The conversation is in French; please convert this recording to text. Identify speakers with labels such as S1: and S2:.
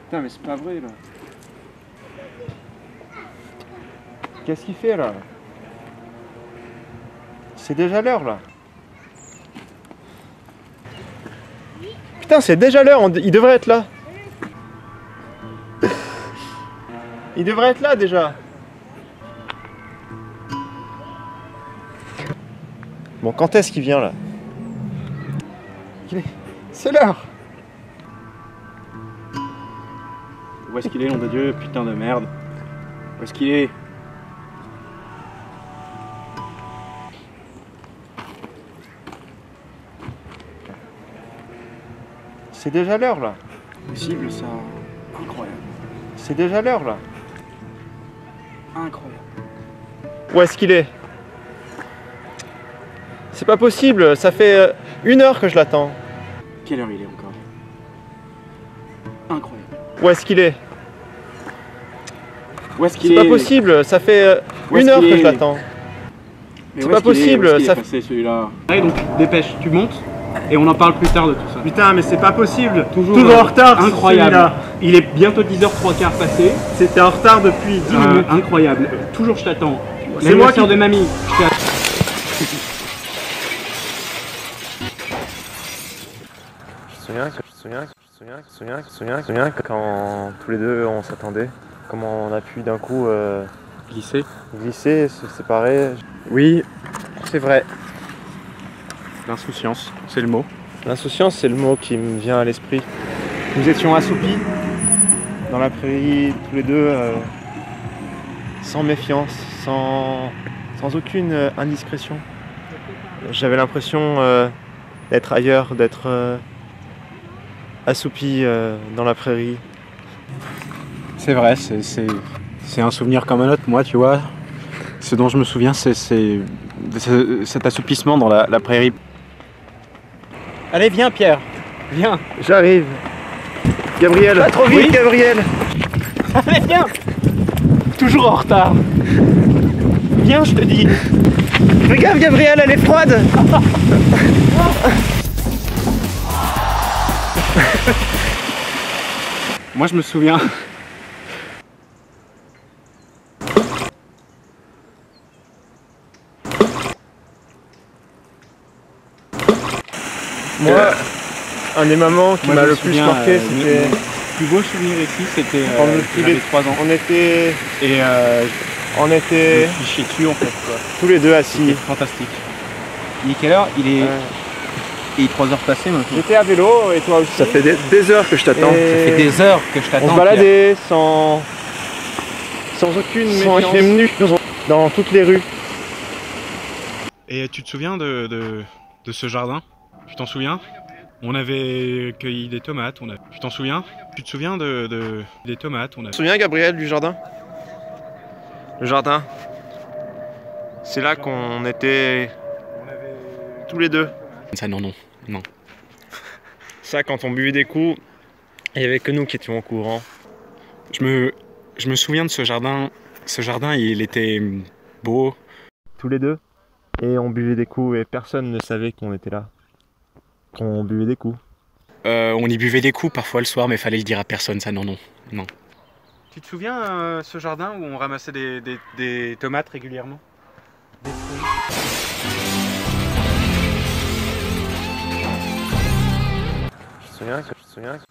S1: Putain, mais c'est pas vrai là. Qu'est-ce qu'il fait là? C'est déjà l'heure là. Putain, c'est déjà l'heure, il devrait être là. Il devrait être là déjà. Bon, quand est-ce qu'il vient là? C'est l'heure. Où est-ce qu'il est, nom de Dieu? Putain de merde. Où est-ce qu'il est? C'est déjà l'heure là.
S2: Possible ça. Incroyable.
S1: C'est déjà l'heure là.
S2: Incroyable.
S1: Où est-ce qu'il est? C'est pas possible, ça fait 1 heure que je l'attends.
S2: Quelle heure il est encore? Incroyable.
S1: Où est-ce qu'il est?
S2: Où est-ce qu'il
S1: C'est
S2: est?
S1: pas possible, ça fait 1 heure que je l'attends. C'est pas possible, ça
S2: fait celui-là. Allez donc, dépêche, tu montes et on en parle plus tard de tout ça.
S1: Putain, mais c'est pas possible.
S2: Toujours
S1: en retard.
S2: Incroyable. Il est bientôt 10h03 passé.
S1: C'était en retard depuis 10 minutes.
S2: Incroyable. Toujours je t'attends.
S1: C'est moi qui...
S2: de mamie.
S1: Je me souviens que quand tous les deux on s'attendait, comment on a pu d'un coup glisser, se séparer. Oui, c'est vrai.
S2: L'insouciance, c'est le mot.
S1: L'insouciance, c'est le mot qui me vient à l'esprit. Nous étions assoupis dans la prairie, tous les deux, sans méfiance, sans aucune indiscrétion. J'avais l'impression d'être ailleurs, d'être assoupi dans la prairie.
S2: C'est vrai, c'est un souvenir comme un autre. Moi, tu vois, ce dont je me souviens, c'est cet assoupissement dans la prairie. Allez, viens Pierre, viens.
S1: J'arrive. Gabriel.
S2: Pas trop vite,
S1: oui, Gabriel.
S2: Allez, viens. Toujours en retard. Viens, je te dis.
S1: Regarde Gabriel, elle est froide.
S2: Moi, je me souviens.
S1: Moi, un des moments qui m'a le plus marqué, c'était...
S2: Le plus beau souvenir ici, c'était
S1: j'avais
S2: 3 ans.
S1: On était
S2: Je me suis chié dessus en fait, quoi.
S1: tous les deux assis.
S2: C'était fantastique. Il est quelle heure? Il est 3 heures passées maintenant.
S1: J'étais à vélo et toi aussi. Ça fait des heures que je t'attends.
S2: Ça fait des heures que je t'attends.
S1: On se baladait sans aucune méfiance dans toutes les rues.
S2: Et tu te souviens de ce jardin? Tu t'en souviens? On avait cueilli des tomates. Tu t'en souviens? Tu te souviens des tomates?
S1: Tu te souviens, Gabriel, du jardin? Le jardin. C'est là qu'on était tous les deux.
S2: Ça, non.
S1: Ça, quand on buvait des coups, il n'y avait que nous qui étions au courant.
S2: Je me souviens de ce jardin. Ce jardin, il était beau.
S1: Tous les deux. Et on buvait des coups et personne ne savait qu'on était là. Qu'on buvait des coups.
S2: On y buvait des coups parfois le soir, mais fallait le dire à personne, ça, non. Tu te souviens ce jardin où on ramassait des tomates régulièrement? Des fruits.
S1: Je me souviens que